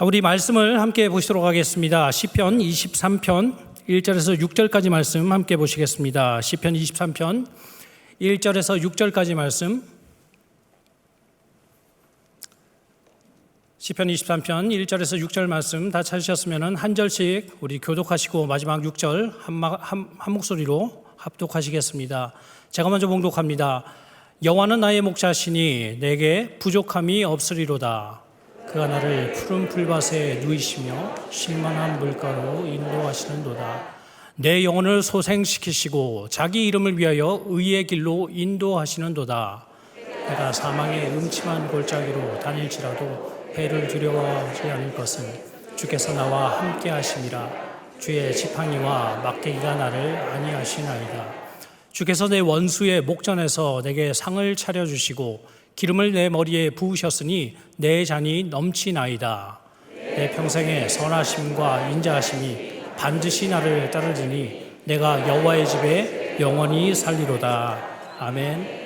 우리 말씀을 함께 보시도록 하겠습니다. 시편 23편 1절에서 6절까지 말씀 함께 보시겠습니다. 시편 23편 1절에서 6절까지 말씀. 시편 23편 1절에서 6절 말씀 다 찾으셨으면 한 절씩 우리 교독하시고 마지막 6절 한 목소리로 합독하시겠습니다. 제가 먼저 봉독합니다. 여호와는 나의 목자시니 내게 부족함이 없으리로다. 그가 나를 푸른 풀밭에 누이시며 쉴만한 물가로 인도하시는도다. 내 영혼을 소생시키시고 자기 이름을 위하여 의의 길로 인도하시는도다. 내가 사망의 음침한 골짜기로 다닐지라도 해를 두려워하지 않을 것은 주께서 나와 함께 하심이라. 주의 지팡이와 막대기가 나를 안위하시나이다. 주께서 내 원수의 목전에서 내게 상을 차려주시고 기름을 내 머리에 부으셨으니 내 잔이 넘치나이다. 내 평생의 선하심과 인자하심이 반드시 나를 따르리니 내가 여호와의 집에 영원히 살리로다. 아멘.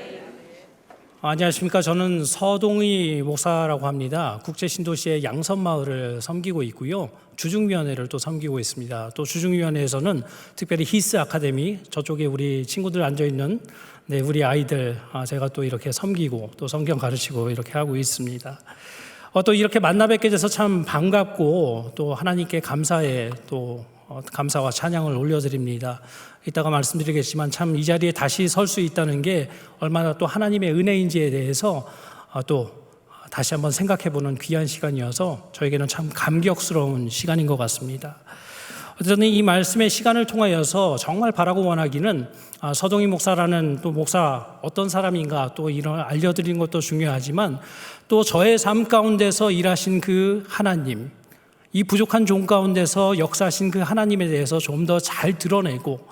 안녕하십니까. 저는 서동희 목사라고 합니다. 국제신도시의 양선마을을 섬기고 있고요. 주중위원회를 또 섬기고 있습니다. 또 주중위원회에서는 특별히 히스 아카데미, 저쪽에 우리 친구들 앉아있는 우리 아이들 제가 또 이렇게 섬기고 또 성경 가르치고 이렇게 하고 있습니다. 또 이렇게 만나 뵙게 돼서 참 반갑고 또 하나님께 감사의 또 감사와 찬양을 올려드립니다. 이따가 말씀드리겠지만 참 이 자리에 다시 설 수 있다는 게 얼마나 또 하나님의 은혜인지에 대해서 또 다시 한번 생각해보는 귀한 시간이어서 저에게는 참 감격스러운 시간인 것 같습니다. 어쨌든 이 말씀의 시간을 통하여서 정말 바라고 원하기는 서동희 목사라는 또 목사 어떤 사람인가 또 이런 알려드리는 것도 중요하지만 또 저의 삶 가운데서 일하신 그 하나님, 이 부족한 종 가운데서 역사하신 그 하나님에 대해서 좀 더 잘 드러내고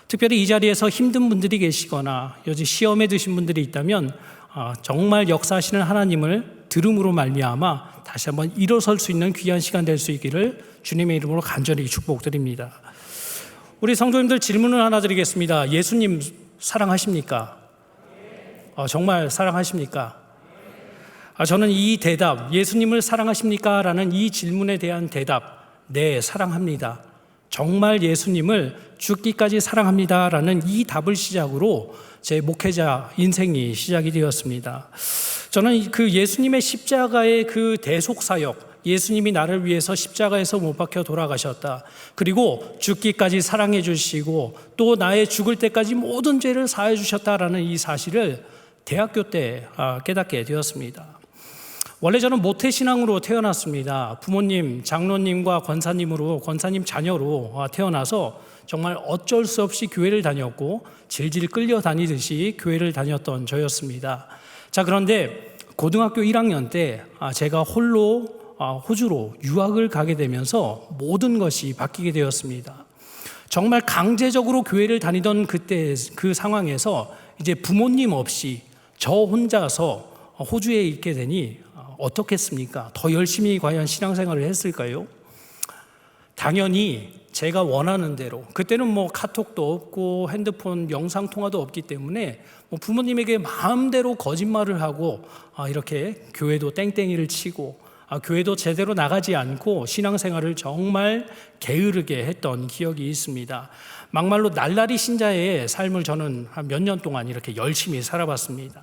특별히 이 자리에서 힘든 분들이 계시거나 요즘 시험에 드신 분들이 있다면 정말 역사하시는 하나님을 들음으로 말미암아 다시 한번 일어설 수 있는 귀한 시간 될 수 있기를 주님의 이름으로 간절히 축복드립니다. 우리 성도님들 질문을 하나 드리겠습니다. 예수님 사랑하십니까? 정말 사랑하십니까? 저는 이 대답, 예수님을 사랑하십니까? 라는 이 질문에 대한 대답, 네, 사랑합니다. 정말 예수님을 죽기까지 사랑합니다. 라는 이 답을 시작으로 제 목회자 인생이 시작이 되었습니다. 저는 그 예수님의 십자가의 그 대속사역, 예수님이 나를 위해서 십자가에서 못 박혀 돌아가셨다. 그리고 죽기까지 사랑해 주시고 또 나의 죽을 때까지 모든 죄를 사해 주셨다라는 이 사실을 대학교 때 깨닫게 되었습니다. 원래 저는 모태신앙으로 태어났습니다. 부모님, 장로님과 권사님 자녀로 태어나서 정말 어쩔 수 없이 교회를 다녔고 질질 끌려다니듯이 교회를 다녔던 저였습니다. 자, 그런데 고등학교 1학년 때 제가 홀로 호주로 유학을 가게 되면서 모든 것이 바뀌게 되었습니다. 정말 강제적으로 교회를 다니던 그때 그 상황에서 이제 부모님 없이 저 혼자서 호주에 있게 되니 어떻겠습니까? 더 열심히 과연 신앙생활을 했을까요? 당연히 제가 원하는 대로, 그때는 뭐 카톡도 없고 핸드폰 영상통화도 없기 때문에 부모님에게 마음대로 거짓말을 하고 이렇게 교회도 땡땡이를 치고 교회도 제대로 나가지 않고 신앙생활을 정말 게으르게 했던 기억이 있습니다. 막말로 날라리 신자의 삶을 저는 한 몇 년 동안 이렇게 열심히 살아봤습니다.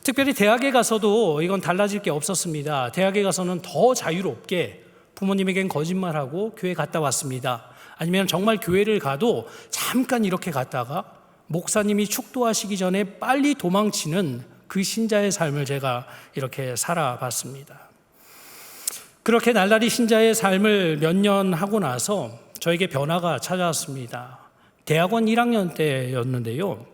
특별히 대학에 가서도 이건 달라질 게 없었습니다. 대학에 가서는 더 자유롭게 부모님에겐 거짓말하고 교회 갔다 왔습니다. 아니면 정말 교회를 가도 잠깐 이렇게 갔다가 목사님이 축도하시기 전에 빨리 도망치는 그 신자의 삶을 제가 이렇게 살아봤습니다. 그렇게 날라리 신자의 삶을 몇 년 하고 나서 저에게 변화가 찾아왔습니다. 대학원 1학년 때였는데요.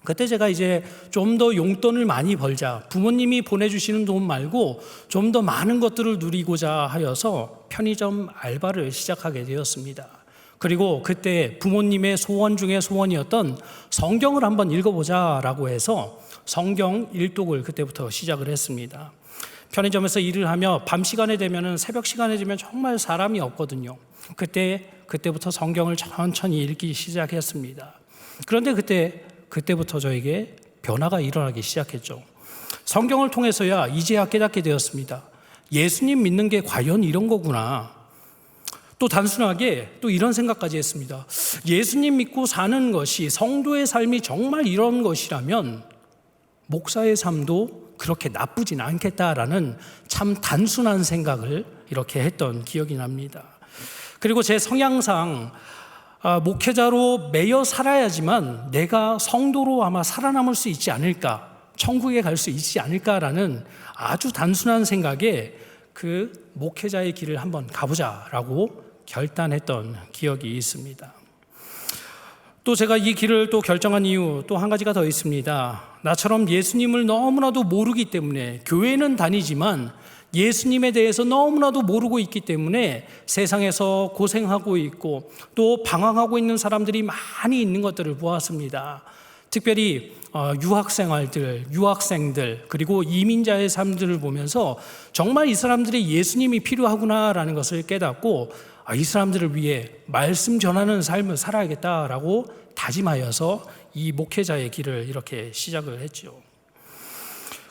그때 제가 이제 좀 더 용돈을 많이 벌자, 부모님이 보내주시는 돈 말고 좀 더 많은 것들을 누리고자 하여서 편의점 알바를 시작하게 되었습니다. 그리고 그때 부모님의 소원 중에 소원이었던 성경을 한번 읽어보자라고 해서 성경 일독을 그때부터 시작을 했습니다. 편의점에서 일을 하며 밤 시간에 되면 새벽 시간에 되면 정말 사람이 없거든요. 그때부터 성경을 천천히 읽기 시작했습니다. 그런데 그때부터 저에게 변화가 일어나기 시작했죠. 성경을 통해서야 이제야 깨닫게 되었습니다. 예수님 믿는 게 과연 이런 거구나. 또 단순하게 또 이런 생각까지 했습니다. 예수님 믿고 사는 것이, 성도의 삶이 정말 이런 것이라면 목사의 삶도 그렇게 나쁘진 않겠다라는 참 단순한 생각을 이렇게 했던 기억이 납니다. 그리고 제 성향상 목회자로 매여 살아야지만 내가 성도로 아마 살아남을 수 있지 않을까, 천국에 갈 수 있지 않을까라는 아주 단순한 생각에 그 목회자의 길을 한번 가보자라고 결단했던 기억이 있습니다. 또 제가 이 길을 또 결정한 이유 또 한 가지가 더 있습니다. 나처럼 예수님을 너무나도 모르기 때문에, 교회는 다니지만 예수님에 대해서 너무나도 모르고 있기 때문에 세상에서 고생하고 있고 또 방황하고 있는 사람들이 많이 있는 것들을 보았습니다. 특별히 유학생들, 그리고 이민자의 삶들을 보면서 정말 이 사람들이 예수님이 필요하구나라는 것을 깨닫고 이 사람들을 위해 말씀 전하는 삶을 살아야겠다라고 다짐하여서 이 목회자의 길을 이렇게 시작을 했죠.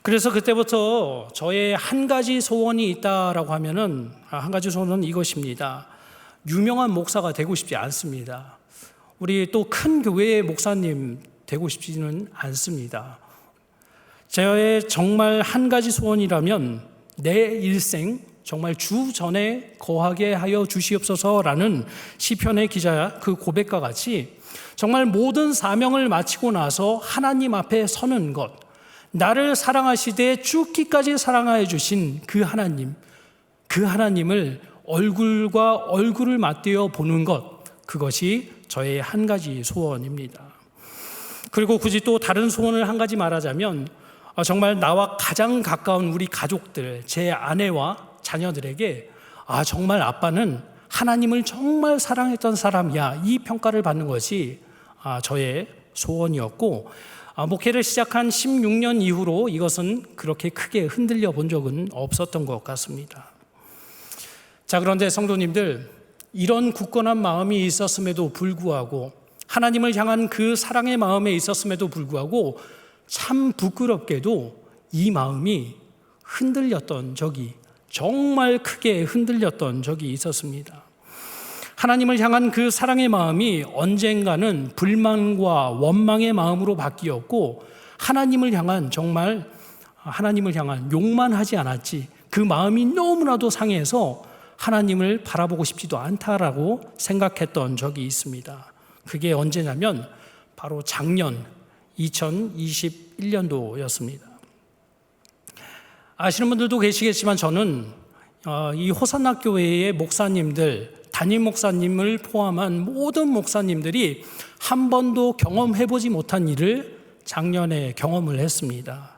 그래서 그때부터 저의 한 가지 소원이 있다라고 하면은, 한 가지 소원은 이것입니다. 유명한 목사가 되고 싶지 않습니다. 우리 또 큰 교회의 목사님 되고 싶지는 않습니다. 저의 정말 한 가지 소원이라면 내 일생 정말 주 전에 거하게 하여 주시옵소서라는 시편의 기자 그 고백과 같이 정말 모든 사명을 마치고 나서 하나님 앞에 서는 것, 나를 사랑하시되 죽기까지 사랑하여 주신 그 하나님을 얼굴과 얼굴을 맞대어 보는 것, 그것이 저의 한 가지 소원입니다. 그리고 굳이 또 다른 소원을 한 가지 말하자면 정말 나와 가장 가까운 우리 가족들, 제 아내와 자녀들에게 정말 아빠는 하나님을 정말 사랑했던 사람이야, 이 평가를 받는 것이 저의 소원이었고, 목회를 시작한 16년 이후로 이것은 그렇게 크게 흔들려 본 적은 없었던 것 같습니다. 자, 그런데 성도님들, 이런 굳건한 마음이 있었음에도 불구하고, 하나님을 향한 그 사랑의 마음에 있었음에도 불구하고 참 부끄럽게도 이 마음이 흔들렸던 적이, 정말 크게 흔들렸던 적이 있었습니다. 하나님을 향한 그 사랑의 마음이 언젠가는 불만과 원망의 마음으로 바뀌었고, 하나님을 향한 욕만 하지 않았지, 그 마음이 너무나도 상해서 하나님을 바라보고 싶지도 않다라고 생각했던 적이 있습니다. 그게 언제냐면 바로 작년 2021년도였습니다. 아시는 분들도 계시겠지만 저는 이 호산나 교회의 목사님들, 담임 목사님을 포함한 모든 목사님들이 한 번도 경험해보지 못한 일을 작년에 경험을 했습니다.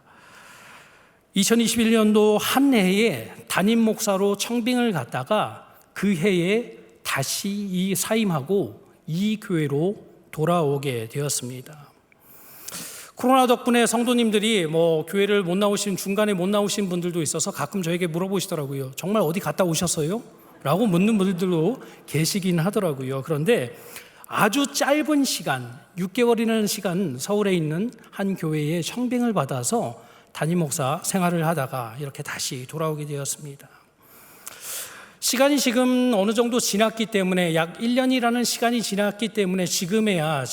2021년도 한 해에 담임 목사로 청빙을 갔다가 그 해에 다시 이 사임하고 이 교회로 돌아오게 되었습니다. 코로나 덕분에 성도님들이 교회를 중간에 못 나오신 분들도 있어서 가끔 저에게 물어보시더라고요. 정말 어디 갔다 오셨어요? 라고 묻는 분들도 계시긴 하더라고요. 그런데 아주 짧은 시간, 6개월이라는 시간 서울에 있는 한 교회에 청빙을 받아서 담임 목사 생활을 하다가 이렇게 다시 돌아오게 되었습니다. 시간이 지금 어느 정도 지났기 때문에, 약 1년이라는 시간이 지났기 때문에 지금에야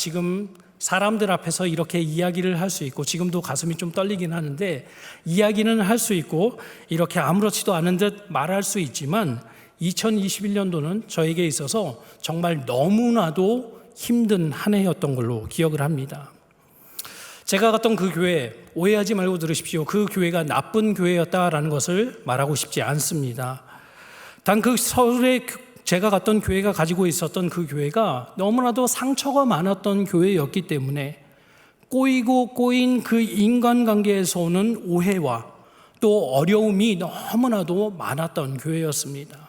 사람들 앞에서 이렇게 이야기를 할 수 있고, 지금도 가슴이 좀 떨리긴 하는데 이야기는 할 수 있고 이렇게 아무렇지도 않은 듯 말할 수 있지만, 2021년도는 저에게 있어서 정말 너무나도 힘든 한 해였던 걸로 기억을 합니다. 제가 갔던 그 교회, 오해하지 말고 들으십시오. 그 교회가 나쁜 교회였다라는 것을 말하고 싶지 않습니다. 단 그 서울에 제가 갔던 교회가 가지고 있었던 그 교회가 너무나도 상처가 많았던 교회였기 때문에 꼬이고 꼬인 그 인간관계에서 오는 오해와 또 어려움이 너무나도 많았던 교회였습니다.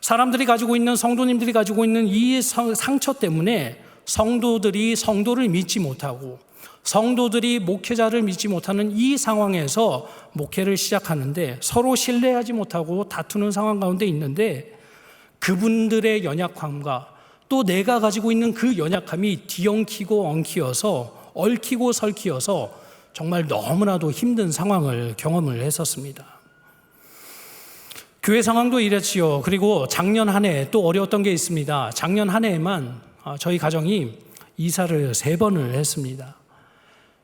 사람들이 가지고 있는, 성도님들이 가지고 있는 이 상처 때문에 성도들이 성도를 믿지 못하고 성도들이 목회자를 믿지 못하는 이 상황에서 목회를 시작하는데 서로 신뢰하지 못하고 다투는 상황 가운데 있는데, 그분들의 연약함과 또 내가 가지고 있는 그 연약함이 뒤엉키고 엉키어서, 얽히고 설키어서 정말 너무나도 힘든 상황을 경험을 했었습니다. 교회 상황도 이랬지요. 그리고 작년 한 해 또 어려웠던 게 있습니다. 작년 한 해에만 저희 가정이 이사를 3번을 했습니다.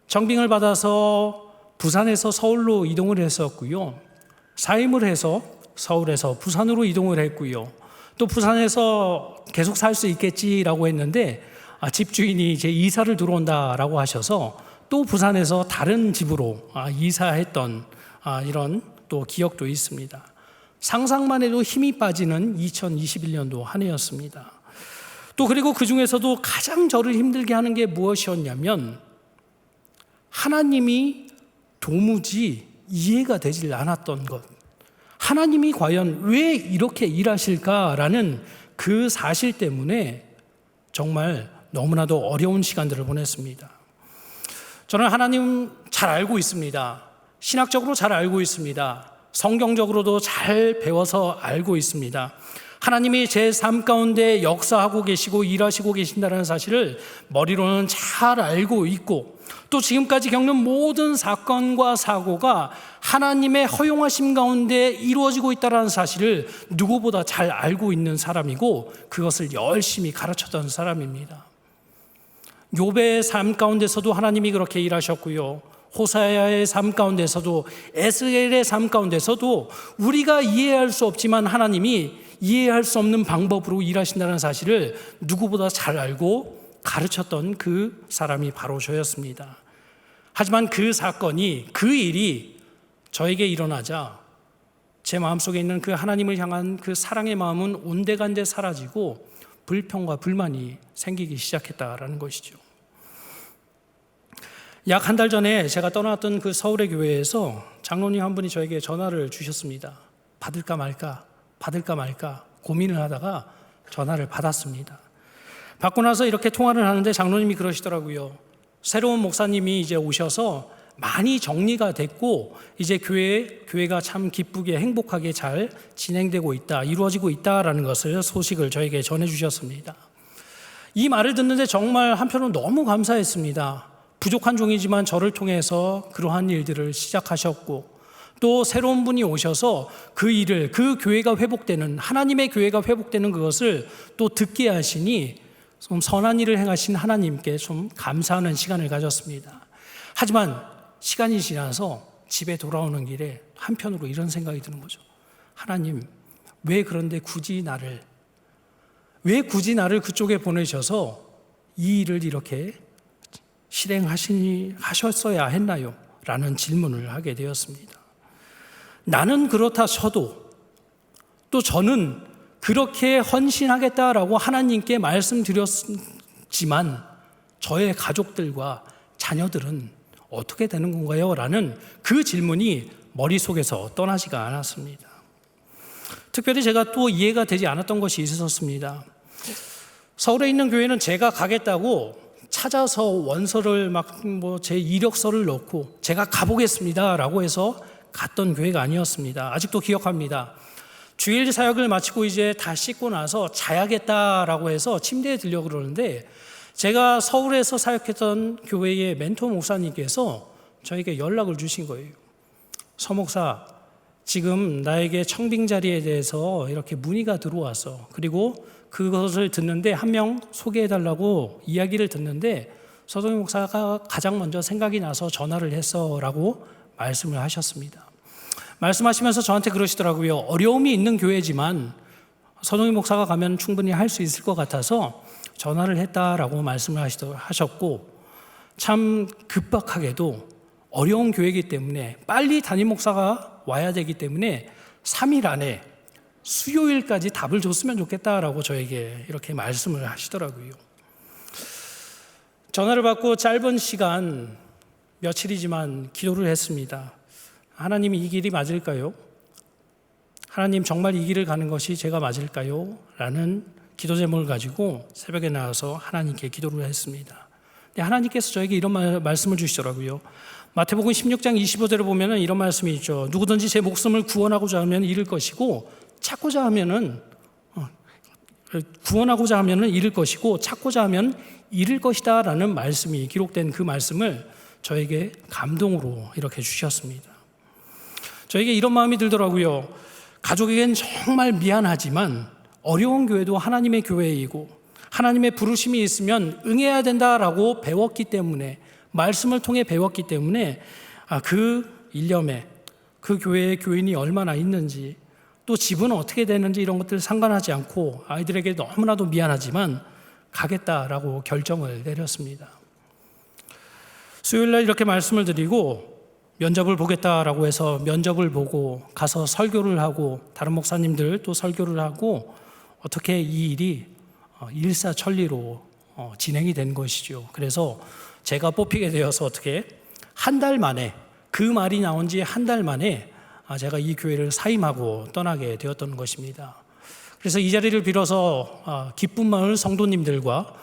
청빙을 받아서 부산에서 서울로 이동을 했었고요. 사임을 해서 서울에서 부산으로 이동을 했고요. 또 부산에서 계속 살 수 있겠지라고 했는데 집주인이 이제 이사를 들어온다라고 하셔서 또 부산에서 다른 집으로 이사했던 이런 또 기억도 있습니다. 상상만 해도 힘이 빠지는 2021년도 한 해였습니다. 또 그리고 그 중에서도 가장 저를 힘들게 하는 게 무엇이었냐면 하나님이 도무지 이해가 되질 않았던 것. 하나님이 과연 왜 이렇게 일하실까라는 그 사실 때문에 정말 너무나도 어려운 시간들을 보냈습니다. 저는 하나님 잘 알고 있습니다. 신학적으로 잘 알고 있습니다. 성경적으로도 잘 배워서 알고 있습니다. 하나님이 제 삶 가운데 역사하고 계시고 일하시고 계신다는 사실을 머리로는 잘 알고 있고 또 지금까지 겪는 모든 사건과 사고가 하나님의 허용하심 가운데 이루어지고 있다는 사실을 누구보다 잘 알고 있는 사람이고 그것을 열심히 가르쳤던 사람입니다. 욥의 삶 가운데서도 하나님이 그렇게 일하셨고요. 호사야의 삶 가운데서도 에스겔의 삶 가운데서도 우리가 이해할 수 없지만 하나님이 이해할 수 없는 방법으로 일하신다는 사실을 누구보다 잘 알고 가르쳤던 그 사람이 바로 저였습니다. 하지만 그 사건이, 그 일이 저에게 일어나자 제 마음속에 있는 그 하나님을 향한 그 사랑의 마음은 온데간데 사라지고 불평과 불만이 생기기 시작했다라는 것이죠. 약 한 달 전에 제가 떠났던 그 서울의 교회에서 장로님 한 분이 저에게 전화를 주셨습니다. 받을까 말까 고민을 하다가 전화를 받았습니다. 받고 나서 이렇게 통화를 하는데 장로님이 그러시더라고요. 새로운 목사님이 이제 오셔서 많이 정리가 됐고 이제 교회가 참 기쁘게 행복하게 잘 진행되고 있다, 이루어지고 있다라는 것을 소식을 저에게 전해주셨습니다. 이 말을 듣는데 정말 한편으로 너무 감사했습니다. 부족한 종이지만 저를 통해서 그러한 일들을 시작하셨고 또 새로운 분이 오셔서 그 일을, 그 교회가 회복되는, 하나님의 교회가 회복되는 그것을 또 듣게 하시니 좀 선한 일을 행하신 하나님께 좀 감사하는 시간을 가졌습니다. 하지만 시간이 지나서 집에 돌아오는 길에 한편으로 이런 생각이 드는 거죠. 하나님, 왜 굳이 나를 그쪽에 보내셔서 이 일을 이렇게 실행하셨어야 했나요? 라는 질문을 하게 되었습니다. 나는 그렇다 쳐도 또 저는 그렇게 헌신하겠다라고 하나님께 말씀드렸지만 저의 가족들과 자녀들은 어떻게 되는 건가요? 라는 그 질문이 머릿속에서 떠나지가 않았습니다. 특별히 제가 또 이해가 되지 않았던 것이 있었습니다. 서울에 있는 교회는 제가 가겠다고 찾아서 원서를 제 이력서를 넣고 제가 가보겠습니다 라고 해서 갔던 교회가 아니었습니다. 아직도 기억합니다. 주일 사역을 마치고 이제 다 씻고 나서 자야겠다라고 해서 침대에 들려고 그러는데 제가 서울에서 사역했던 교회의 멘토 목사님께서 저에게 연락을 주신 거예요. 서 목사, 지금 나에게 청빙 자리에 대해서 이렇게 문의가 들어왔어. 그리고 그것을 듣는데 한 명 소개해달라고 이야기를 듣는데 서동희 목사가 가장 먼저 생각이 나서 전화를 했어라고 말씀을 하셨습니다. 말씀하시면서 저한테 그러시더라고요. 어려움이 있는 교회지만 서동희 목사가 가면 충분히 할 수 있을 것 같아서 전화를 했다라고 말씀을 하셨고 참 급박하게도 어려운 교회이기 때문에 빨리 담임 목사가 와야 되기 때문에 3일 안에 수요일까지 답을 줬으면 좋겠다라고 저에게 이렇게 말씀을 하시더라고요. 전화를 받고 짧은 시간 며칠이지만 기도를 했습니다. 하나님, 이 길이 맞을까요? 하나님, 정말 이 길을 가는 것이 제가 맞을까요? 라는 기도 제목을 가지고 새벽에 나와서 하나님께 기도를 했습니다. 하나님께서 저에게 이런 말씀을 주시더라고요. 마태복음 16장 25절을 보면 이런 말씀이 있죠. 누구든지 제 목숨을 구원하고자 하면 잃을 것이고 찾고자 하면은 구원하고자 하면은 잃을 것이고 찾고자 하면 잃을 것이다 라는 말씀이 기록된 그 말씀을 저에게 감동으로 이렇게 주셨습니다. 저에게 이런 마음이 들더라고요. 가족에겐 정말 미안하지만 어려운 교회도 하나님의 교회이고 하나님의 부르심이 있으면 응해야 된다라고 배웠기 때문에, 말씀을 통해 배웠기 때문에 그 일념에 그 교회의 교인이 얼마나 있는지, 또 집은 어떻게 되는지 이런 것들 상관하지 않고 아이들에게 너무나도 미안하지만 가겠다라고 결정을 내렸습니다. 수요일날 이렇게 말씀을 드리고 면접을 보겠다라고 해서 면접을 보고 가서 설교를 하고 다른 목사님들 또 설교를 하고 어떻게 이 일이 일사천리로 진행이 된 것이죠. 그래서 제가 뽑히게 되어서 어떻게 한 달 만에, 그 말이 나온 지 한 달 만에 제가 이 교회를 사임하고 떠나게 되었던 것입니다. 그래서 이 자리를 빌어서 기쁨마을 성도님들과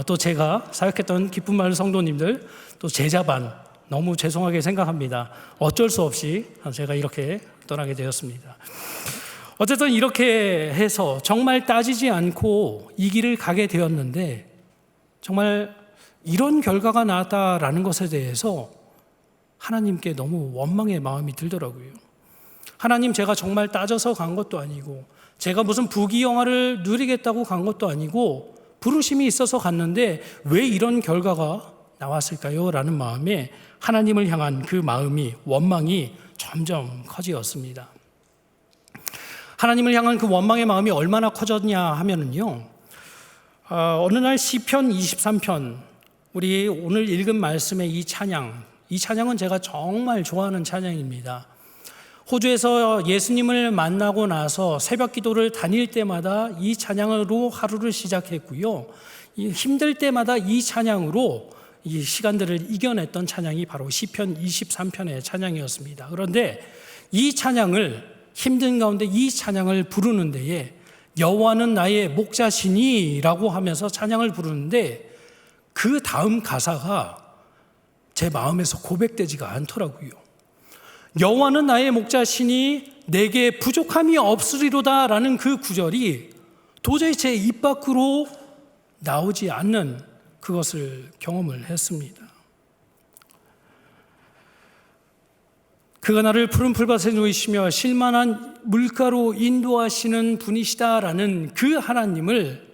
또 제가 사역했던 기쁨마을 성도님들, 또 제자반 너무 죄송하게 생각합니다. 어쩔 수 없이 제가 이렇게 떠나게 되었습니다. 어쨌든 이렇게 해서 정말 따지지 않고 이 길을 가게 되었는데, 정말 이런 결과가 나왔다라는 것에 대해서 하나님께 너무 원망의 마음이 들더라고요. 하나님, 제가 정말 따져서 간 것도 아니고 제가 무슨 부귀영화를 누리겠다고 간 것도 아니고 부르심이 있어서 갔는데 왜 이런 결과가 나왔을까요? 라는 마음에 하나님을 향한 그 마음이, 원망이 점점 커지었습니다. 하나님을 향한 그 원망의 마음이 얼마나 커졌냐 하면은요, 어느 날 시편 23편, 우리 오늘 읽은 말씀의 이 찬양은 제가 정말 좋아하는 찬양입니다. 호주에서 예수님을 만나고 나서 새벽 기도를 다닐 때마다 이 찬양으로 하루를 시작했고요. 힘들 때마다 이 찬양으로 이 시간들을 이겨냈던 찬양이 바로 시편 23편의 찬양이었습니다. 그런데 이 찬양을, 힘든 가운데 이 찬양을 부르는 데에 여호와는 나의 목자시니 라고 하면서 찬양을 부르는데 그 다음 가사가 제 마음에서 고백되지가 않더라고요. 여호와는 나의 목자시니 내게 부족함이 없으리로다 라는 그 구절이 도저히 제 입 밖으로 나오지 않는 그것을 경험을 했습니다. 그가 나를 푸른 풀밭에 누이시며 실만한 물가로 인도하시는 분이시다라는 그 하나님을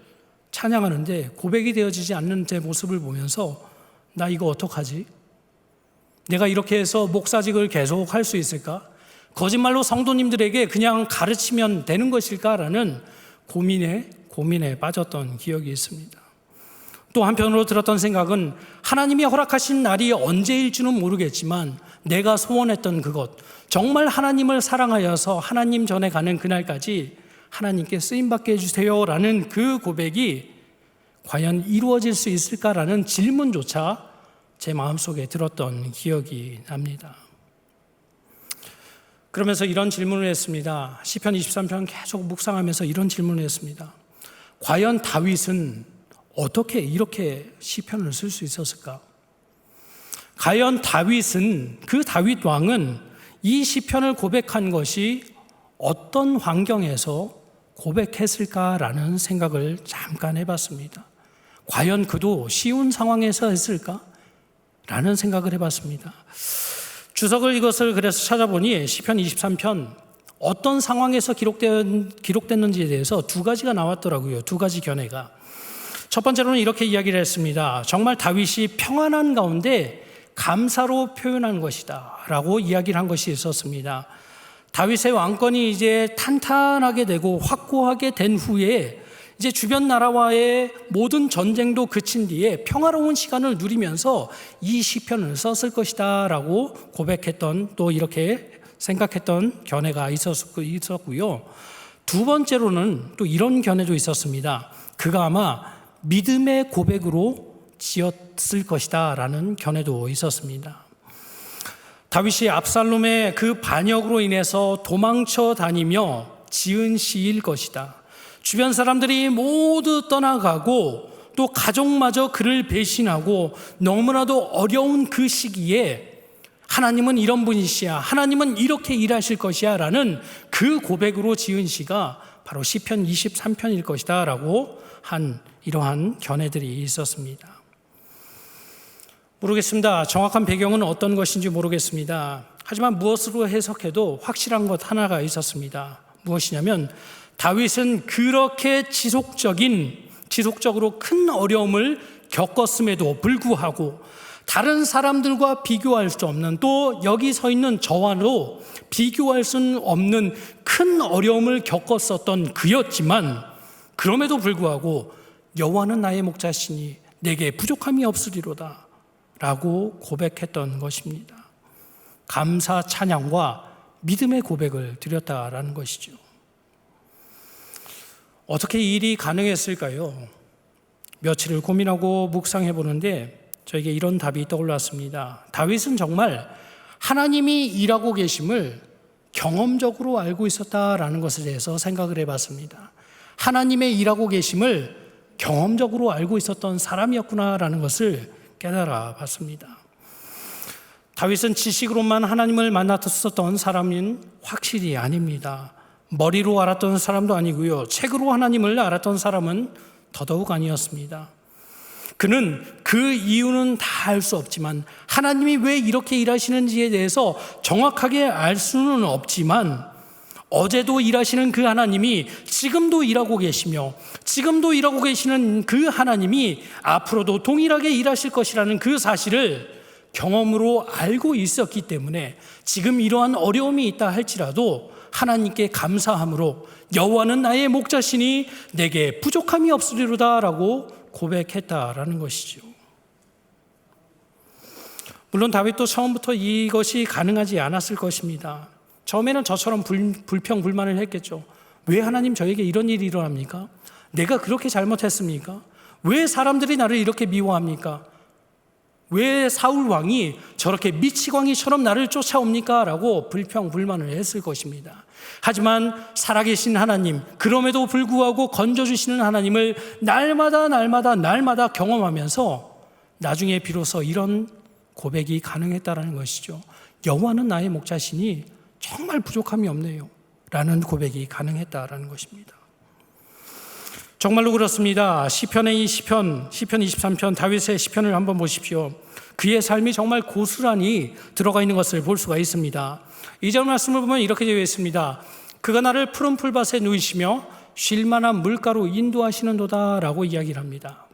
찬양하는데 고백이 되어지지 않는 제 모습을 보면서 나 이거 어떡하지? 내가 이렇게 해서 목사직을 계속 할 수 있을까? 거짓말로 성도님들에게 그냥 가르치면 되는 것일까라는 고민에 빠졌던 기억이 있습니다. 또 한편으로 들었던 생각은 하나님이 허락하신 날이 언제일지는 모르겠지만 내가 소원했던 그것, 정말 하나님을 사랑하여서 하나님 전에 가는 그날까지 하나님께 쓰임받게 해주세요라는 그 고백이 과연 이루어질 수 있을까라는 질문조차 제 마음속에 들었던 기억이 납니다. 그러면서 이런 질문을 했습니다. 시편 23편 계속 묵상하면서 이런 질문을 했습니다. 과연 다윗은 어떻게 이렇게 시편을 쓸 수 있었을까? 과연 다윗은, 그 다윗 왕은 이 시편을 고백한 것이 어떤 환경에서 고백했을까라는 생각을 잠깐 해봤습니다. 과연 그도 쉬운 상황에서 했을까? 라는 생각을 해봤습니다. 주석을 이것을 그래서 찾아보니 시편 23편 어떤 상황에서 기록됐는지에 대해서 두 가지가 나왔더라고요. 두 가지 견해가. 첫 번째로는 이렇게 이야기를 했습니다. 정말 다윗이 평안한 가운데 감사로 표현한 것이다 라고 이야기를 한 것이 있었습니다. 다윗의 왕권이 이제 탄탄하게 되고 확고하게 된 후에 이제 주변 나라와의 모든 전쟁도 그친 뒤에 평화로운 시간을 누리면서 이 시편을 썼을 것이다 라고 고백했던, 또 이렇게 생각했던 견해가 있었고요. 두 번째로는 또 이런 견해도 있었습니다. 그가 아마 믿음의 고백으로 지었을 것이다 라는 견해도 있었습니다. 다윗이 압살롬의 그 반역으로 인해서 도망쳐 다니며 지은 시일 것이다. 주변 사람들이 모두 떠나가고 또 가족마저 그를 배신하고 너무나도 어려운 그 시기에 하나님은 이런 분이시야, 하나님은 이렇게 일하실 것이야 라는 그 고백으로 지은 시가 바로 시편 23편일 것이다 라고 한 이러한 견해들이 있었습니다. 모르겠습니다. 정확한 배경은 어떤 것인지 모르겠습니다. 하지만 무엇으로 해석해도 확실한 것 하나가 있었습니다. 무엇이냐면 다윗은 그렇게 지속적으로 큰 어려움을 겪었음에도 불구하고 다른 사람들과 비교할 수 없는, 또 여기 서 있는 저와도 비교할 수는 없는 큰 어려움을 겪었었던 그였지만 그럼에도 불구하고 여호와는 나의 목자시니 내게 부족함이 없으리로다 라고 고백했던 것입니다. 감사, 찬양과 믿음의 고백을 드렸다라는 것이죠. 어떻게 이 일이 가능했을까요? 며칠을 고민하고 묵상해 보는데 저에게 이런 답이 떠올랐습니다. 다윗은 정말 하나님이 일하고 계심을 경험적으로 알고 있었다라는 것에 대해서 생각을 해봤습니다. 하나님의 일하고 계심을 경험적으로 알고 있었던 사람이었구나라는 것을 깨달아 봤습니다. 다윗은 지식으로만 하나님을 만났었던 사람은 확실히 아닙니다. 머리로 알았던 사람도 아니고요, 책으로 하나님을 알았던 사람은 더더욱 아니었습니다. 그는 그 이유는 다 알 수 없지만, 하나님이 왜 이렇게 일하시는지에 대해서 정확하게 알 수는 없지만, 어제도 일하시는 그 하나님이 지금도 일하고 계시며, 지금도 일하고 계시는 그 하나님이 앞으로도 동일하게 일하실 것이라는 그 사실을 경험으로 알고 있었기 때문에 지금 이러한 어려움이 있다 할지라도 하나님께 감사함으로 여호와는 나의 목자시니 내게 부족함이 없으리로다 라고 고백했다라는 것이죠. 물론 다윗도 처음부터 이것이 가능하지 않았을 것입니다. 처음에는 저처럼 불평불만을 했겠죠. 왜 하나님 저에게 이런 일이 일어납니까? 내가 그렇게 잘못했습니까? 왜 사람들이 나를 이렇게 미워합니까? 왜 사울 왕이 저렇게 미치광이처럼 나를 쫓아옵니까? 라고 불평불만을 했을 것입니다. 하지만 살아계신 하나님, 그럼에도 불구하고 건져주시는 하나님을 날마다 경험하면서 나중에 비로소 이런 고백이 가능했다는 것이죠. 여호와는 나의 목자시니 정말 부족함이 없네요 라는 고백이 가능했다라는 것입니다. 정말로 그렇습니다. 시편의 시편 23편, 다윗의 시편을 한번 보십시오. 그의 삶이 정말 고스란히 들어가 있는 것을 볼 수가 있습니다. 2절 말씀을 보면 이렇게 되어 있습니다. 그가 나를 푸른 풀밭에 누이시며 쉴만한 물가로 인도하시는도다 라고 이야기를 합니다.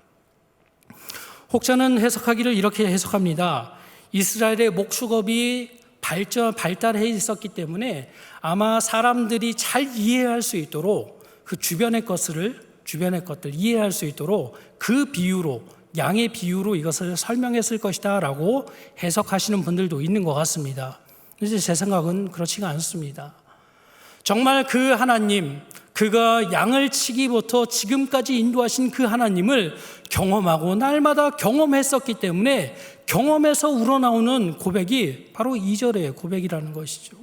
혹자는 해석하기를 이렇게 해석합니다. 이스라엘의 목축업이 발달해 있었기 때문에 아마 사람들이 잘 이해할 수 있도록 그 주변의 것들 이해할 수 있도록 그 비유로, 양의 비유로 이것을 설명했을 것이다 라고 해석하시는 분들도 있는 것 같습니다. 그런데 제 생각은 그렇지가 않습니다. 정말 그 하나님, 그가 양을 치기부터 지금까지 인도하신 그 하나님을 경험하고 날마다 경험했었기 때문에 경험에서 우러나오는 고백이 바로 2절의 고백이라는 것이죠.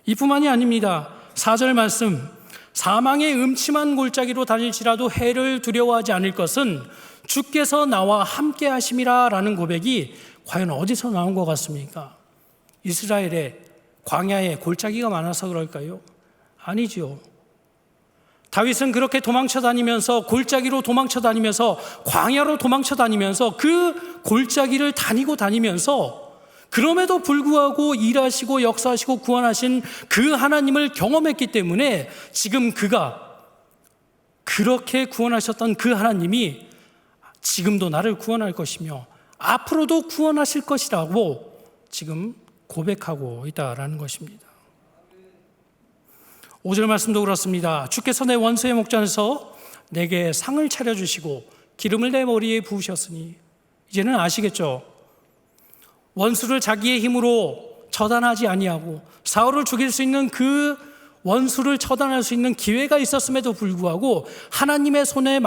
이뿐만이 아닙니다. 4절 말씀, 사망의 음침한 골짜기로 다닐지라도 해를 두려워하지 않을 것은 주께서 나와 함께 하심이라 라는 고백이 과연 어디서 나온 것 같습니까? 이스라엘의 광야에 골짜기가 많아서 그럴까요? 아니죠. 다윗은 그렇게 도망쳐 다니면서, 골짜기로 도망쳐 다니면서, 광야로 도망쳐 다니면서 그 골짜기를 다니면서 그럼에도 불구하고 일하시고 역사하시고 구원하신 그 하나님을 경험했기 때문에 지금 그가 그렇게 구원하셨던 그 하나님이 지금도 나를 구원할 것이며 앞으로도 구원하실 것이라고 지금 고백하고 있다라는 것입니다. 5절 말씀도 그렇습니다. 주께서 내 원수의 목전에서 내게 상을 차려주시고 기름을 내 머리에 부으셨으니, 이제는 아시겠죠? 원수를 자기의 힘으로 처단하지 아니하고 사울을 죽일 수 있는 그 원수를 처단할 수 있는 기회가 있었음에도 불구하고 하나님의 손에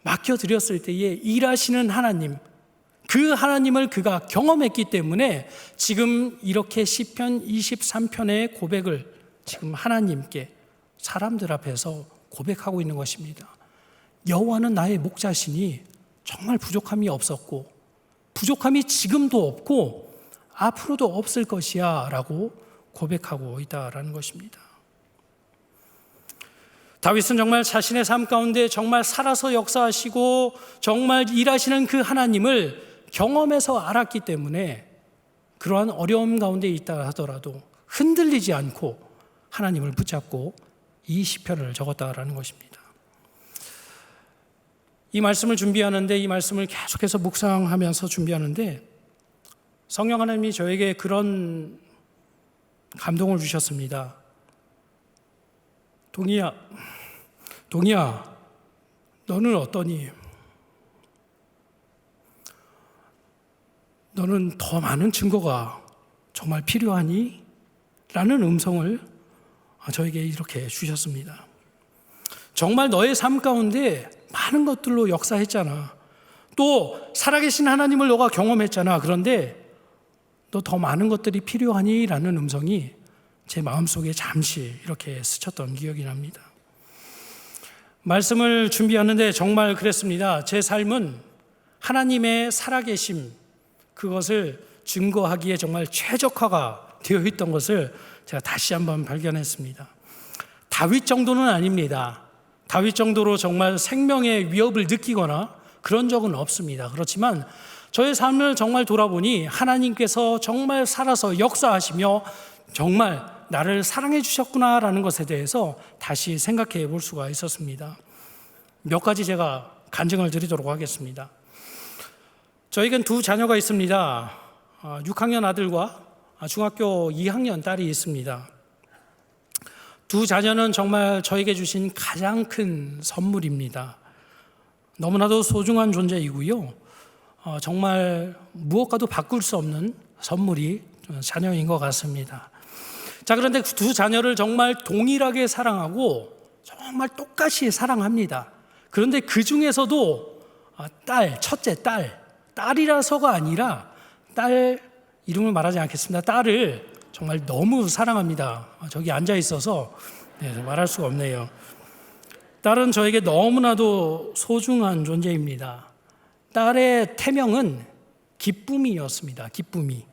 맡겨드렸을 때에 일하시는 하나님, 그 하나님을 그가 경험했기 때문에 지금 이렇게 시편 23편의 고백을 지금 하나님께 사람들 앞에서 고백하고 있는 것입니다. 여호와는 나의 목자시니 정말 부족함이 없었고 부족함이 지금도 없고 앞으로도 없을 것이야 라고 고백하고 있다라는 것입니다. 다윗은 정말 자신의 삶 가운데 정말 살아서 역사하시고 정말 일하시는 그 하나님을 경험해서 알았기 때문에 그러한 어려움 가운데 있다 하더라도 흔들리지 않고 하나님을 붙잡고 이 시편을 적었다라는 것입니다. 이 말씀을 준비하는데, 이 말씀을 계속해서 묵상하면서 준비하는데 성령 하나님이 저에게 그런 감동을 주셨습니다. 동희야, 너는 어떠니? 너는 더 많은 증거가 정말 필요하니? 라는 음성을 저에게 이렇게 주셨습니다. 정말 너의 삶 가운데 많은 것들로 역사했잖아. 또 살아계신 하나님을 너가 경험했잖아. 그런데 너 더 많은 것들이 필요하니? 라는 음성이 제 마음속에 잠시 이렇게 스쳤던 기억이 납니다. 말씀을 준비하는데 정말 그랬습니다. 제 삶은 하나님의 살아계심, 그것을 증거하기에 정말 최적화가 되어 있던 것을 제가 다시 한번 발견했습니다. 다윗 정도는 아닙니다. 다윗 정도로 정말 생명의 위협을 느끼거나 그런 적은 없습니다. 그렇지만 저의 삶을 정말 돌아보니 하나님께서 정말 살아서 역사하시며 정말 나를 사랑해 주셨구나라는 것에 대해서 다시 생각해 볼 수가 있었습니다. 몇 가지 제가 간증을 드리도록 하겠습니다. 저에겐 두 자녀가 있습니다. 6학년 아들과 중학교 2학년 딸이 있습니다. 두 자녀는 정말 저에게 주신 가장 큰 선물입니다. 너무나도 소중한 존재이고요. 정말 무엇과도 바꿀 수 없는 선물이 자녀인 것 같습니다. 자, 그런데 두 자녀를 정말 동일하게 사랑하고 정말 똑같이 사랑합니다. 그런데 그 중에서도 첫째 딸이라서가 아니라 딸 이름을 말하지 않겠습니다. 딸을 정말 너무 사랑합니다. 저기 앉아 있어서 말할 수가 없네요. 딸은 저에게 너무나도 소중한 존재입니다. 딸의 태명은 기쁨이었습니다. 기쁨이.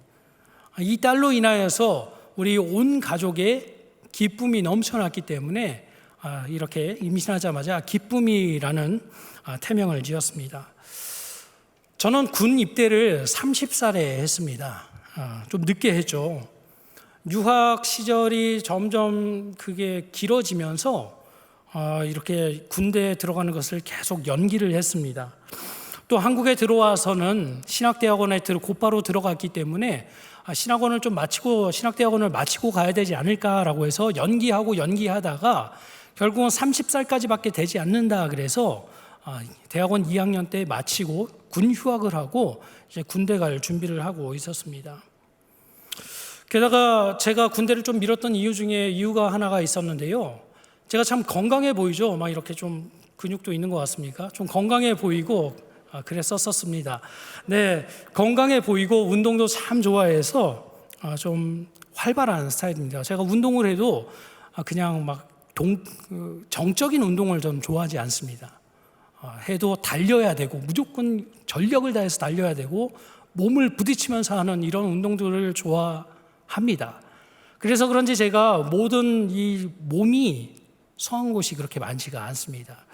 이 딸로 인하여서 우리 온 가족의 기쁨이 넘쳐났기 때문에 이렇게 임신하자마자 기쁨이라는 태명을 지었습니다. 저는 군 입대를 30살에 했습니다. 좀 늦게 했죠. 유학 시절이 점점 그게 길어지면서 이렇게 군대에 들어가는 것을 계속 연기를 했습니다. 또 한국에 들어와서는 신학대학원에 곧바로 들어갔기 때문에 신학원을 좀 마치고 신학대학원을 마치고 가야 되지 않을까라고 해서 연기하다가 결국은 30살까지밖에 되지 않는다 그래서 대학원 2학년 때 마치고 군 휴학을 하고 이제 군대 갈 준비를 하고 있었습니다. 게다가 제가 군대를 좀 미뤘던 이유가 하나가 있었는데요. 제가 참 건강해 보이죠. 막 이렇게 좀 근육도 있는 것 같습니까? 좀 건강해 보이고 그랬었습니다. 네, 건강해 보이고 운동도 참 좋아해서 좀 활발한 스타일입니다. 제가 운동을 해도 그냥 막 정적인 운동을 좀 좋아하지 않습니다. 해도 달려야 되고 무조건 전력을 다해서 달려야 되고 몸을 부딪히면서 하는 이런 운동들을 좋아합니다. 그래서 그런지 제가 모든 이 몸이 성한 곳이 그렇게 많지가 않습니다.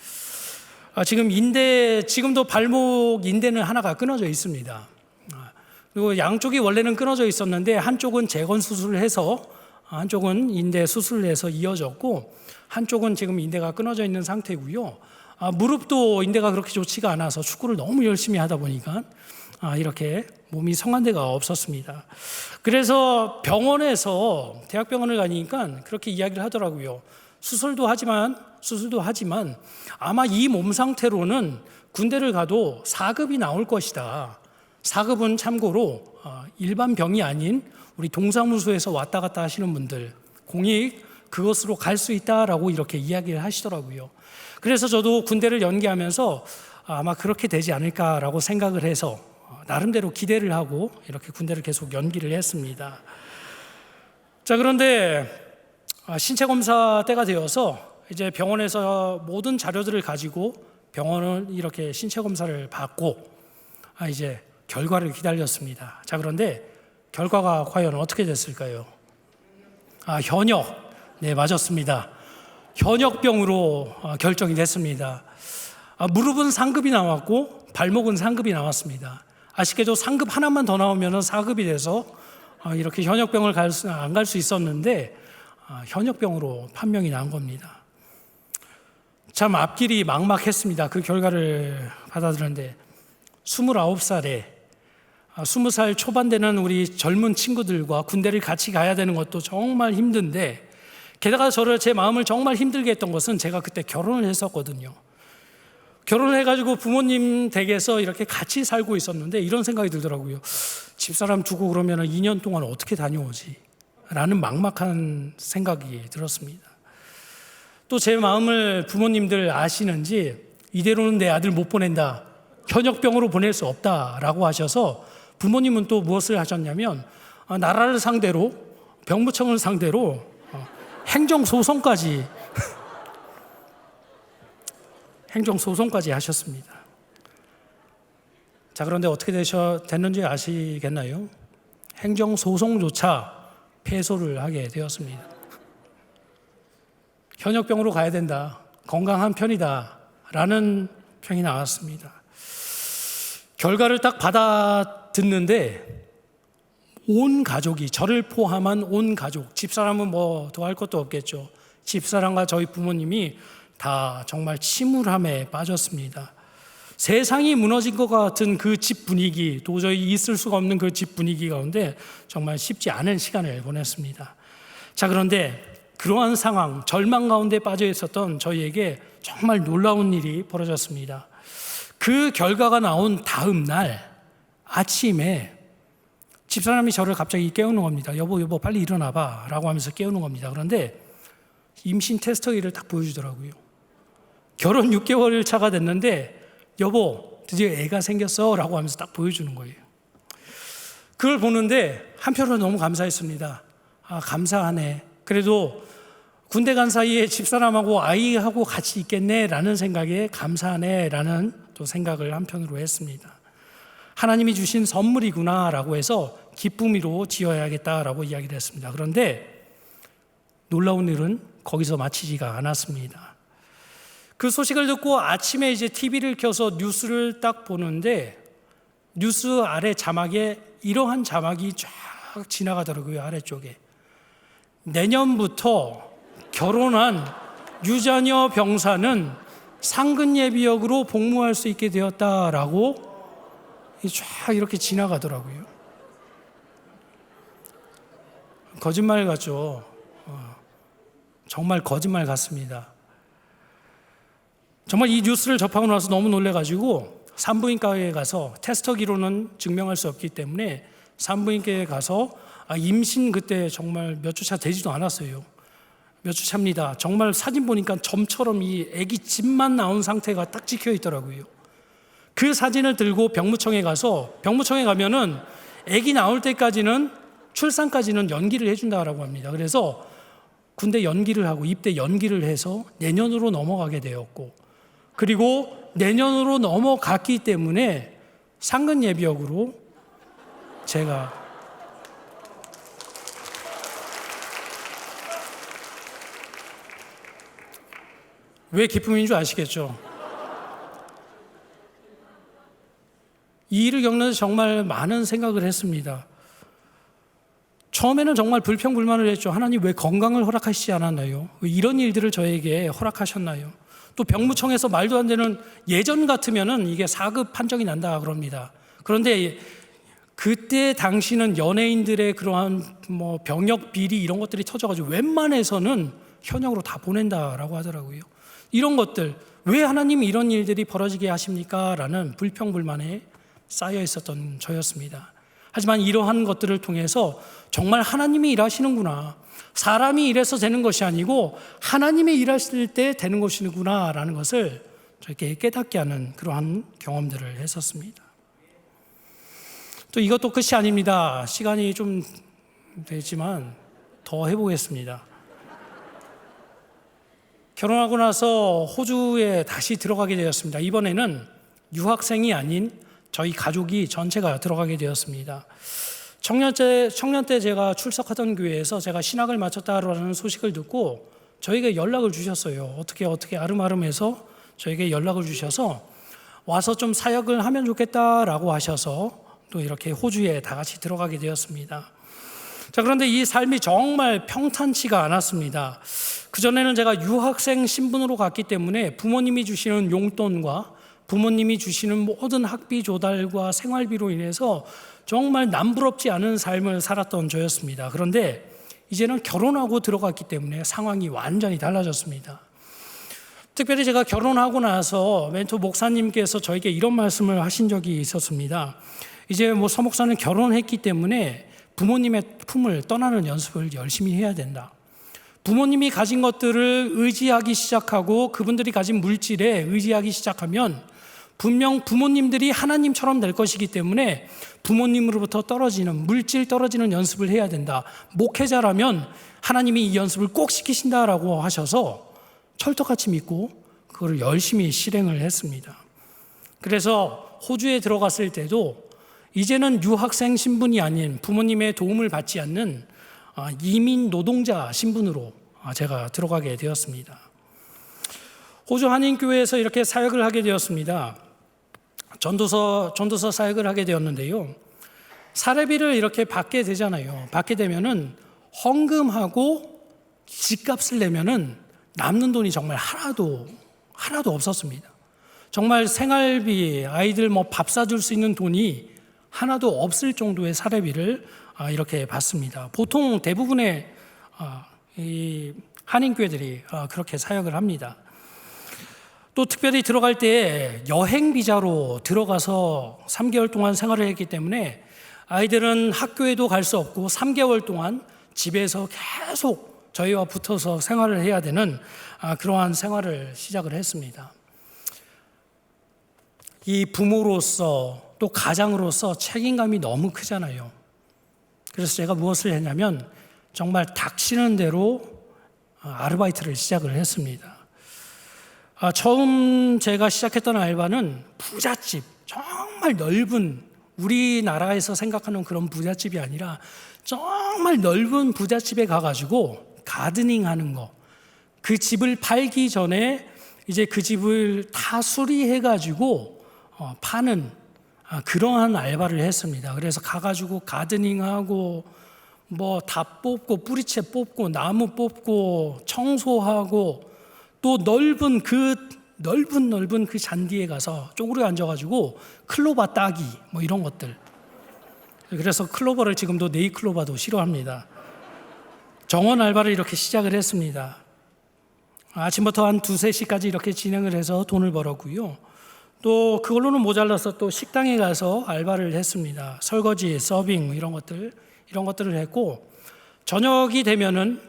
지금도 발목 인대는 하나가 끊어져 있습니다. 그리고 양쪽이 원래는 끊어져 있었는데 한쪽은 재건 수술을 해서 한쪽은 인대 수술을 해서 이어졌고 한쪽은 지금 인대가 끊어져 있는 상태고요. 무릎도 인대가 그렇게 좋지가 않아서 축구를 너무 열심히 하다 보니까 이렇게 몸이 성한 데가 없었습니다. 그래서 대학병원을 가니까 그렇게 이야기를 하더라고요. 수술도 하지만 아마 이 몸 상태로는 군대를 가도 4급이 나올 것이다. 4급은 참고로 일반 병이 아닌 우리 동사무소에서 왔다 갔다 하시는 분들, 공익 그것으로 갈 수 있다라고 이렇게 이야기를 하시더라고요. 그래서 저도 군대를 연기하면서 아마 그렇게 되지 않을까라고 생각을 해서 나름대로 기대를 하고 이렇게 군대를 계속 연기를 했습니다. 자, 그런데 신체 검사 때가 되어서 이제 병원에서 모든 자료들을 가지고 병원을 이렇게 신체 검사를 받고 이제 결과를 기다렸습니다. 자, 그런데 결과가 과연 어떻게 됐을까요? 현역. 네, 맞았습니다. 현역병으로 결정이 됐습니다. 무릎은 상급이 나왔고 발목은 상급이 나왔습니다. 아쉽게도 상급 하나만 더 나오면 4급이 돼서 이렇게 현역병을 안 갈 수 있었는데 현역병으로 판명이 난 겁니다. 참 앞길이 막막했습니다. 그 결과를 받아들였는데 29살에 20살 초반 되는 우리 젊은 친구들과 군대를 같이 가야 되는 것도 정말 힘든데, 게다가 제 마음을 정말 힘들게 했던 것은 제가 그때 결혼을 했었거든요. 결혼을 해가지고 부모님 댁에서 이렇게 같이 살고 있었는데 이런 생각이 들더라고요. 집사람 두고 그러면 2년 동안 어떻게 다녀오지? 라는 막막한 생각이 들었습니다. 또 제 마음을 부모님들 아시는지 이대로는 내 아들 못 보낸다, 현역병으로 보낼 수 없다라고 하셔서 부모님은 또 무엇을 하셨냐면 나라를 상대로, 병무청을 상대로 행정소송까지 하셨습니다. 자, 그런데 어떻게 됐는지 아시겠나요? 행정소송조차 패소를 하게 되었습니다. 현역병으로 가야 된다, 건강한 편이다 라는 평이 나왔습니다. 결과를 딱 받아 듣는데 온 가족이, 저를 포함한 온 가족, 집사람은 뭐 더 할 것도 없겠죠. 집사람과 저희 부모님이 다 정말 침울함에 빠졌습니다. 세상이 무너진 것 같은 그 집 분위기, 도저히 있을 수가 없는 그 집 분위기 가운데 정말 쉽지 않은 시간을 보냈습니다. 자, 그런데 그러한 상황, 절망 가운데 빠져 있었던 저희에게 정말 놀라운 일이 벌어졌습니다. 그 결과가 나온 다음 날 아침에 집사람이 저를 갑자기 깨우는 겁니다. 여보 빨리 일어나봐 라고 하면서 깨우는 겁니다. 그런데 임신 테스트기를 딱 보여주더라고요. 결혼 6개월 차가 됐는데 여보 드디어 애가 생겼어 라고 하면서 딱 보여주는 거예요. 그걸 보는데 한편으로 너무 감사했습니다. 감사하네, 그래도 군대 간 사이에 집사람하고 아이하고 같이 있겠네 라는 생각에 감사하네 라는 또 생각을 한편으로 했습니다. 하나님이 주신 선물이구나 라고 해서 기쁨으로 지어야겠다라고 이야기를 했습니다. 그런데 놀라운 일은 거기서 마치지가 않았습니다. 그 소식을 듣고 아침에 이제 TV를 켜서 뉴스를 딱 보는데 뉴스 아래 자막에 이러한 자막이 쫙 지나가더라고요. 아래쪽에 내년부터 결혼한 유자녀 병사는 상근예비역으로 복무할 수 있게 되었다라고 쫙 이렇게 지나가더라고요. 거짓말 같죠. 정말 거짓말 같습니다. 정말 이 뉴스를 접하고 나서 너무 놀래가지고 산부인과에 가서 테스터기로는 증명할 수 없기 때문에 산부인과에 가서 임신 그때 정말 몇 주 차 되지도 않았어요. 몇 주 차입니다. 정말 사진 보니까 점처럼 이 아기 집만 나온 상태가 딱 찍혀 있더라고요. 그 사진을 들고 병무청에 가면은 아기 나올 때까지는, 출산까지는 연기를 해준다라고 합니다. 그래서 군대 연기를 하고 입대 연기를 해서 내년으로 넘어가게 되었고, 그리고 내년으로 넘어갔기 때문에 상근예비역으로 제가 왜 기쁨인 줄 아시겠죠? 이 일을 겪는데 정말 많은 생각을 했습니다. 처음에는 정말 불평불만을 했죠. 하나님 왜 건강을 허락하시지 않았나요? 왜 이런 일들을 저에게 허락하셨나요? 또 병무청에서 말도 안 되는, 예전 같으면은 이게 4급 판정이 난다 그럽니다. 그런데 그때 당시는 연예인들의 그러한 병역 비리 이런 것들이 터져가지고 웬만해서는 현역으로 다 보낸다라고 하더라고요. 이런 것들, 왜 하나님이 이런 일들이 벌어지게 하십니까? 라는 불평불만에 쌓여 있었던 저였습니다. 하지만 이러한 것들을 통해서 정말 하나님이 일하시는구나, 사람이 일해서 되는 것이 아니고 하나님이 일하실 때 되는 것이구나 라는 것을 저에게 깨닫게 하는 그러한 경험들을 했었습니다. 또 이것도 끝이 아닙니다. 시간이 좀 되지만 더 해보겠습니다. 결혼하고 나서 호주에 다시 들어가게 되었습니다. 이번에는 유학생이 아닌 저희 가족이 전체가 들어가게 되었습니다. 청년 때 제가 출석하던 교회에서 제가 신학을 마쳤다라는 소식을 듣고 저에게 연락을 주셨어요. 어떻게 아름아름해서 저에게 연락을 주셔서 와서 좀 사역을 하면 좋겠다라고 하셔서 또 이렇게 호주에 다 같이 들어가게 되었습니다. 자, 그런데 이 삶이 정말 평탄치가 않았습니다. 그전에는 제가 유학생 신분으로 갔기 때문에 부모님이 주시는 용돈과 부모님이 주시는 모든 학비 조달과 생활비로 인해서 정말 남부럽지 않은 삶을 살았던 저였습니다. 그런데 이제는 결혼하고 들어갔기 때문에 상황이 완전히 달라졌습니다. 특별히 제가 결혼하고 나서 멘토 목사님께서 저에게 이런 말씀을 하신 적이 있었습니다. 이제 서 목사는 결혼했기 때문에 부모님의 품을 떠나는 연습을 열심히 해야 된다. 부모님이 가진 것들을 의지하기 시작하고 그분들이 가진 물질에 의지하기 시작하면 분명 부모님들이 하나님처럼 될 것이기 때문에 부모님으로부터 물질 떨어지는 연습을 해야 된다. 목회자라면 하나님이 이 연습을 꼭 시키신다라고 하셔서 철떡같이 믿고 그걸 열심히 실행을 했습니다. 그래서 호주에 들어갔을 때도 이제는 유학생 신분이 아닌 부모님의 도움을 받지 않는 이민 노동자 신분으로 제가 들어가게 되었습니다. 호주 한인교회에서 이렇게 사역을 하게 되었습니다. 전도서 사역을 하게 되었는데요. 사례비를 이렇게 받게 되잖아요. 받게 되면은 헌금하고 집값을 내면은 남는 돈이 정말 하나도 없었습니다. 정말 생활비, 아이들 밥 사줄 수 있는 돈이 하나도 없을 정도의 사례비를 이렇게 받습니다. 보통 대부분의 이 한인교회들이 그렇게 사역을 합니다. 또 특별히 들어갈 때 여행 비자로 들어가서 3개월 동안 생활을 했기 때문에 아이들은 학교에도 갈 수 없고 3개월 동안 집에서 계속 저희와 붙어서 생활을 해야 되는 그러한 생활을 시작을 했습니다. 이 부모로서 또 가장으로서 책임감이 너무 크잖아요. 그래서 제가 무엇을 했냐면 정말 닥치는 대로 아르바이트를 시작을 했습니다. 처음 제가 시작했던 알바는 부잣집, 정말 넓은, 우리나라에서 생각하는 그런 부잣집이 아니라 정말 넓은 부잣집에 가가지고 가드닝 하는 거, 그 집을 팔기 전에 이제 그 집을 다 수리해가지고 파는 그러한 알바를 했습니다. 그래서 가가지고 가드닝하고 다 뽑고 뿌리채 뽑고 나무 뽑고 청소하고 또 넓은 그 잔디에 가서 쪼그려 앉아가지고 클로버 따기 이런 것들. 그래서 클로버를 지금도 네잎클로버도 싫어합니다. 정원 알바를 이렇게 시작을 했습니다. 아침부터 한 2-3시까지 이렇게 진행을 해서 돈을 벌었고요. 또 그걸로는 모자라서 또 식당에 가서 알바를 했습니다. 설거지, 서빙 이런 것들을 했고, 저녁이 되면은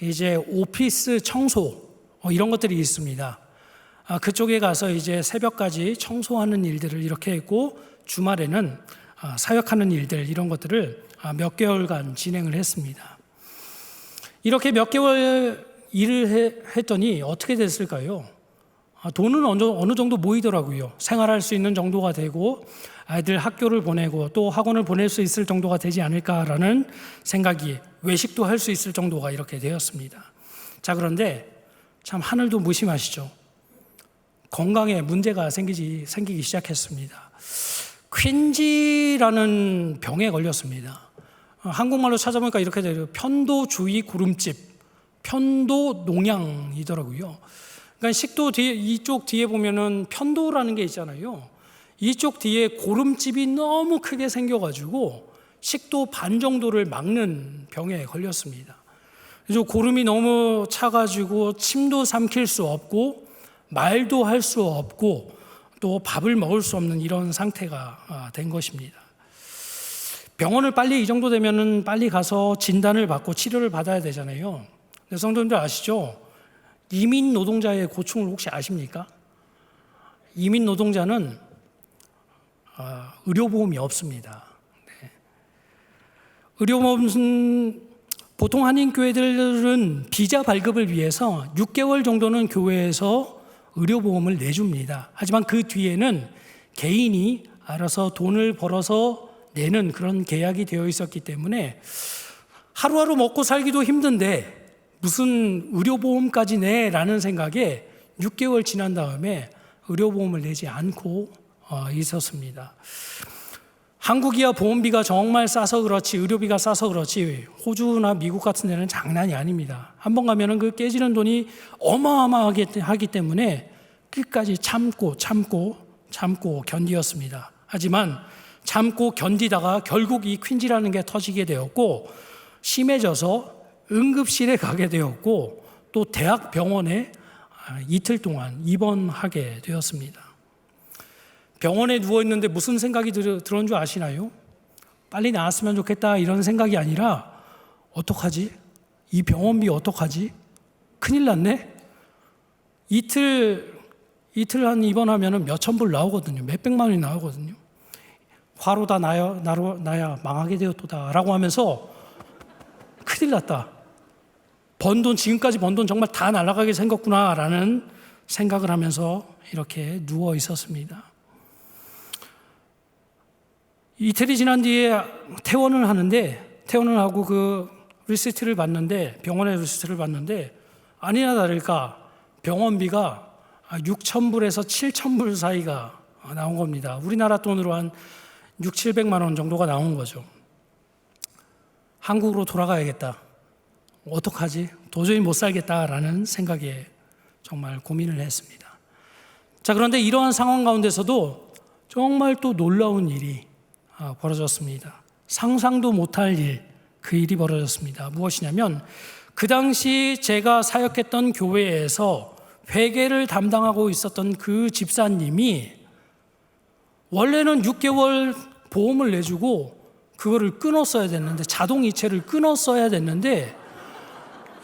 이제 오피스 청소 이런 것들이 있습니다. 그쪽에 가서 이제 새벽까지 청소하는 일들을 이렇게 했고, 주말에는 사역하는 일들 이런 것들을 몇 개월간 진행을 했습니다. 이렇게 몇 개월 일을 했더니 어떻게 됐을까요? 돈은 어느 정도 모이더라고요. 생활할 수 있는 정도가 되고 아이들 학교를 보내고 또 학원을 보낼 수 있을 정도가 되지 않을까라는 생각이, 외식도 할 수 있을 정도가 이렇게 되었습니다. 자, 그런데 참 하늘도 무심하시죠. 건강에 문제가 생기기 시작했습니다. 퀸지라는 병에 걸렸습니다. 한국말로 찾아보니까 이렇게 돼요. 편도주의 구름집, 편도농양이더라고요. 그러니까 식도 뒤에, 이쪽 뒤에 보면은 편도라는 게 있잖아요. 이쪽 뒤에 고름집이 너무 크게 생겨가지고 식도 반 정도를 막는 병에 걸렸습니다. 그래서 고름이 너무 차가지고 침도 삼킬 수 없고 말도 할 수 없고 또 밥을 먹을 수 없는 이런 상태가 된 것입니다. 병원을 빨리 이 정도 되면은 빨리 가서 진단을 받고 치료를 받아야 되잖아요. 성도님들 아시죠? 이민 노동자의 고충을 혹시 아십니까? 이민 노동자는 의료보험이 없습니다. 네. 의료보험은 보통 한인교회들은 비자 발급을 위해서 6개월 정도는 교회에서 의료보험을 내줍니다. 하지만 그 뒤에는 개인이 알아서 돈을 벌어서 내는 그런 계약이 되어 있었기 때문에 하루하루 먹고 살기도 힘든데 무슨 의료보험까지 내라는 생각에 6개월 지난 다음에 의료보험을 내지 않고 있었습니다. 한국이야 보험비가 정말 싸서 그렇지, 의료비가 싸서 그렇지, 호주나 미국 같은 데는 장난이 아닙니다. 한번 가면은 그 깨지는 돈이 어마어마하게 하기 때문에 끝까지 참고 견디었습니다. 하지만 참고 견디다가 결국 이 퀸즈라는 게 터지게 되었고, 심해져서 응급실에 가게 되었고, 또 대학 병원에 이틀 동안 입원하게 되었습니다. 병원에 누워있는데 무슨 생각이 들었는 줄 아시나요? 빨리 나았으면 좋겠다 이런 생각이 아니라, 어떡하지? 이 병원비 어떡하지? 큰일 났네? 이틀 한 입원하면 몇천 불 나오거든요. 몇백만 원이 나오거든요. 화로 다 나야 망하게 되었도다 라고 하면서 큰일 났다. 지금까지 번 돈 정말 다 날아가게 생겼구나 라는 생각을 하면서 이렇게 누워 있었습니다. 이틀이 지난 뒤에 퇴원을 하고 그 리시트를 받는데, 병원의 리시트를 받는데, 아니나 다를까 병원비가 6,000불에서 7,000불 사이가 나온 겁니다. 우리나라 돈으로 한 600~700만 원 정도가 나온 거죠. 한국으로 돌아가야겠다. 어떡하지? 도저히 못 살겠다라는 생각에 정말 고민을 했습니다. 자, 그런데 이러한 상황 가운데서도 정말 또 놀라운 일이 벌어졌습니다. 상상도 못할 그 일이 벌어졌습니다. 무엇이냐면, 그 당시 제가 사역했던 교회에서 회계를 담당하고 있었던 그 집사님이 원래는 6개월 보험을 내주고 그거를 끊었어야 됐는데, 자동이체를 끊었어야 됐는데,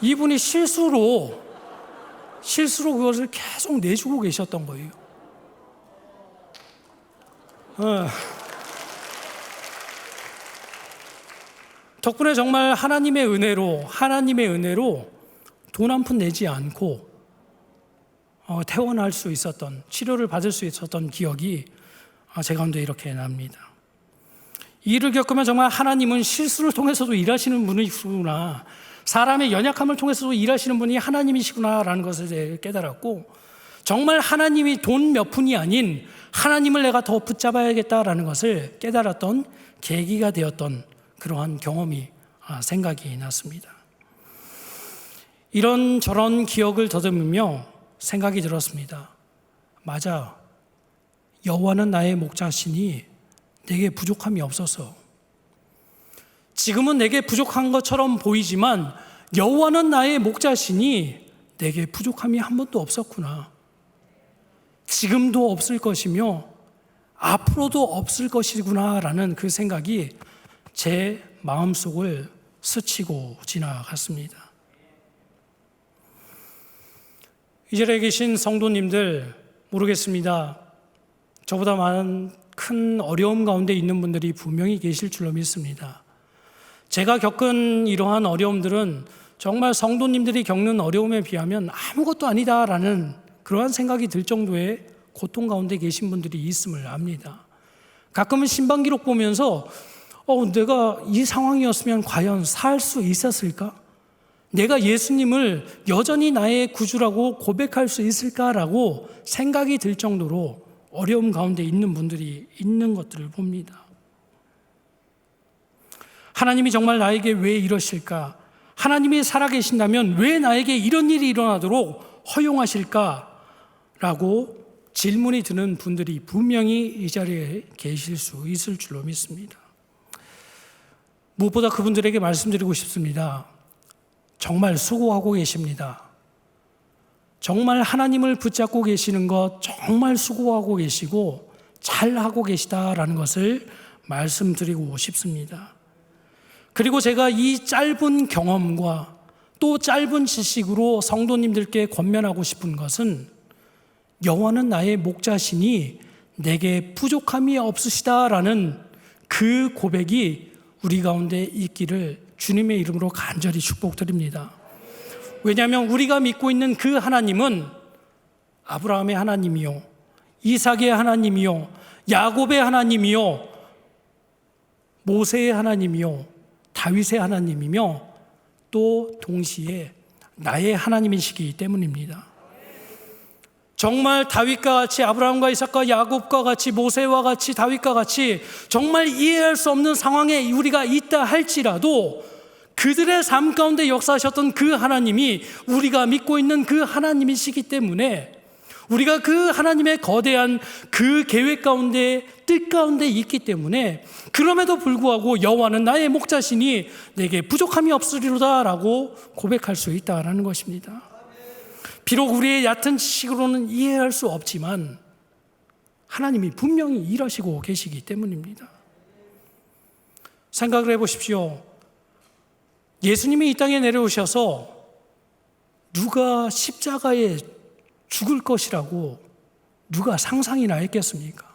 이분이 실수로 그것을 계속 내주고 계셨던 거예요. 덕분에 정말 하나님의 은혜로 돈 한 푼 내지 않고 퇴원할 수 있었던, 치료를 받을 수 있었던 기억이 제 가운데 이렇게 납니다. 이 일을 겪으면 정말 하나님은 실수를 통해서도 일하시는 분이시구나, 사람의 연약함을 통해서도 일하시는 분이 하나님이시구나라는 것을 깨달았고, 정말 하나님이 돈 몇 푼이 아닌 하나님을 내가 더 붙잡아야겠다라는 것을 깨달았던 계기가 되었던 그러한 경험이 생각이 났습니다. 이런저런 기억을 더듬으며 생각이 들었습니다. 맞아, 여호와는 나의 목자시니 내게 부족함이 없어서. 지금은 내게 부족한 것처럼 보이지만 여호와는 나의 목자시니 내게 부족함이 한 번도 없었구나. 지금도 없을 것이며 앞으로도 없을 것이구나라는 그 생각이 제 마음속을 스치고 지나갔습니다. 이 자리에 계신 성도님들, 모르겠습니다. 저보다 많은 큰 어려움 가운데 있는 분들이 분명히 계실 줄로 믿습니다. 제가 겪은 이러한 어려움들은 정말 성도님들이 겪는 어려움에 비하면 아무것도 아니다라는 그러한 생각이 들 정도의 고통 가운데 계신 분들이 있음을 압니다. 가끔은 신방기록 보면서 내가 이 상황이었으면 과연 살 수 있었을까? 내가 예수님을 여전히 나의 구주라고 고백할 수 있을까라고 생각이 들 정도로 어려움 가운데 있는 분들이 있는 것들을 봅니다. 하나님이 정말 나에게 왜 이러실까? 하나님이 살아계신다면 왜 나에게 이런 일이 일어나도록 허용하실까라고 질문이 드는 분들이 분명히 이 자리에 계실 수 있을 줄로 믿습니다. 무엇보다 그분들에게 말씀드리고 싶습니다. 정말 수고하고 계십니다. 정말 하나님을 붙잡고 계시는 것 정말 수고하고 계시고 잘하고 계시다라는 것을 말씀드리고 싶습니다. 그리고 제가 이 짧은 경험과 또 짧은 지식으로 성도님들께 권면하고 싶은 것은, 여호와는 나의 목자시니 내게 부족함이 없으시다라는 그 고백이 우리 가운데 있기를 주님의 이름으로 간절히 축복드립니다. 왜냐하면 우리가 믿고 있는 그 하나님은 아브라함의 하나님이요, 이삭의 하나님이요, 야곱의 하나님이요, 모세의 하나님이요, 다윗의 하나님이며 또 동시에 나의 하나님이시기 때문입니다. 정말 다윗과 같이, 아브라함과 이삭과 야곱과 같이, 모세와 같이, 다윗과 같이 정말 이해할 수 없는 상황에 우리가 있다 할지라도 그들의 삶 가운데 역사하셨던 그 하나님이 우리가 믿고 있는 그 하나님이시기 때문에 우리가 그 하나님의 거대한 그 계획 가운데, 뜻 가운데 있기 때문에 그럼에도 불구하고 여호와는 나의 목자시니 내게 부족함이 없으리로다 라고 고백할 수 있다라는 것입니다. 비록 우리의 얕은 지식으로는 이해할 수 없지만 하나님이 분명히 일하시고 계시기 때문입니다. 생각을 해보십시오. 예수님이 이 땅에 내려오셔서 누가 십자가에 죽을 것이라고 누가 상상이나 했겠습니까?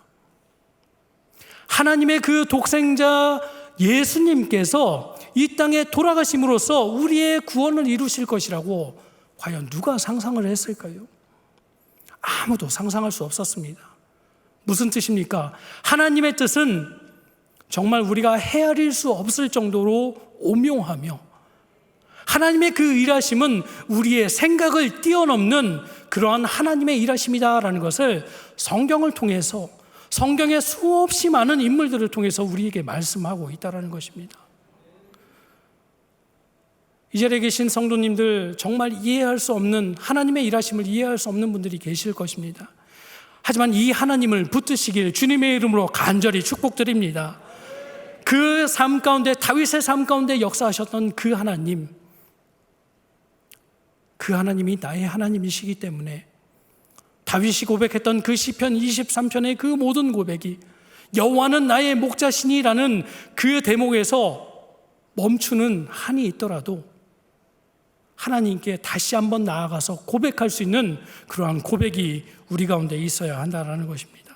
하나님의 그 독생자 예수님께서 이 땅에 돌아가심으로써 우리의 구원을 이루실 것이라고 과연 누가 상상을 했을까요? 아무도 상상할 수 없었습니다. 무슨 뜻입니까? 하나님의 뜻은 정말 우리가 헤아릴 수 없을 정도로 오묘하며 하나님의 그 일하심은 우리의 생각을 뛰어넘는 그러한 하나님의 일하심이다라는 것을 성경을 통해서, 성경의 수없이 많은 인물들을 통해서 우리에게 말씀하고 있다는 것입니다. 이 자리에 계신 성도님들, 정말 이해할 수 없는, 하나님의 일하심을 이해할 수 없는 분들이 계실 것입니다. 하지만 이 하나님을 붙드시길 주님의 이름으로 간절히 축복드립니다. 그 삶 가운데, 다윗의 삶 가운데 역사하셨던 그 하나님, 그 하나님이 나의 하나님이시기 때문에 다윗이 고백했던 그 시편 23편의 그 모든 고백이 여호와는 나의 목자시니라는 그 대목에서 멈추는 한이 있더라도 하나님께 다시 한번 나아가서 고백할 수 있는 그러한 고백이 우리 가운데 있어야 한다는 것입니다.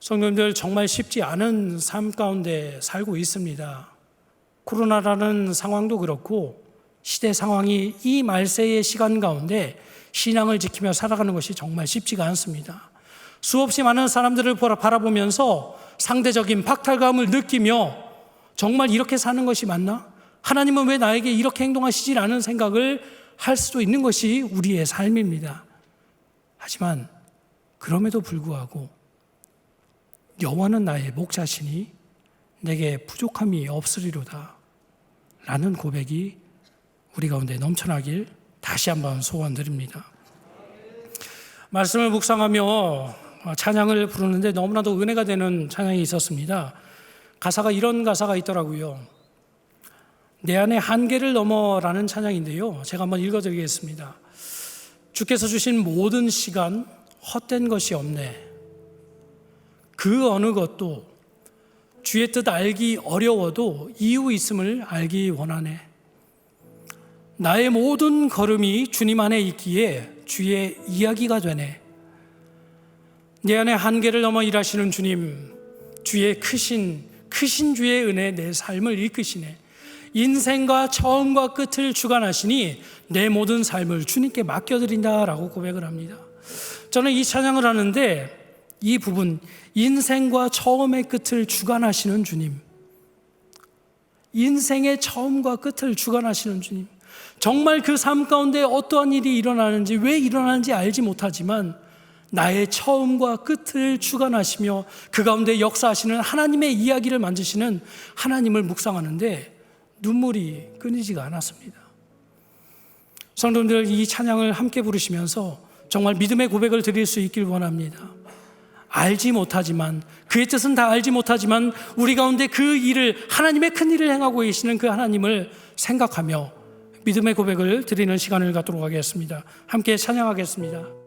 성도님들, 정말 쉽지 않은 삶 가운데 살고 있습니다. 코로나라는 상황도 그렇고 시대 상황이 이 말세의 시간 가운데 신앙을 지키며 살아가는 것이 정말 쉽지가 않습니다. 수없이 많은 사람들을 바라보면서 상대적인 박탈감을 느끼며 정말 이렇게 사는 것이 맞나? 하나님은 왜 나에게 이렇게 행동하시지? 않은 생각을 할 수도 있는 것이 우리의 삶입니다. 하지만 그럼에도 불구하고 여호와는 나의 목자시니 내게 부족함이 없으리로다 라는 고백이 우리 가운데 넘쳐나길 다시 한번 소원드립니다. 말씀을 묵상하며 찬양을 부르는데 너무나도 은혜가 되는 찬양이 있었습니다. 가사가 이런 가사가 있더라고요. 내 안의 한계를 넘어라는 찬양인데요, 제가 한번 읽어드리겠습니다. 주께서 주신 모든 시간 헛된 것이 없네. 그 어느 것도 주의 뜻 알기 어려워도 이유 있음을 알기 원하네. 나의 모든 걸음이 주님 안에 있기에 주의 이야기가 되네. 내 안의 한계를 넘어 일하시는 주님, 주의 크신 주의 은혜 내 삶을 이끄시네. 인생과 처음과 끝을 주관하시니 내 모든 삶을 주님께 맡겨드린다라고 고백을 합니다. 저는 이 찬양을 하는데 이 부분, 인생과 처음의 끝을 주관하시는 주님, 인생의 처음과 끝을 주관하시는 주님, 정말 그 삶 가운데 어떠한 일이 일어나는지, 왜 일어나는지 알지 못하지만 나의 처음과 끝을 주관하시며 그 가운데 역사하시는 하나님의 이야기를 만드시는 하나님을 묵상하는데 눈물이 끊이지가 않았습니다. 성도님들, 이 찬양을 함께 부르시면서 정말 믿음의 고백을 드릴 수 있길 원합니다. 알지 못하지만, 그의 뜻은 다 알지 못하지만 우리 가운데 그 일을, 하나님의 큰 일을 행하고 계시는 그 하나님을 생각하며 믿음의 고백을 드리는 시간을 갖도록 하겠습니다. 함께 찬양하겠습니다.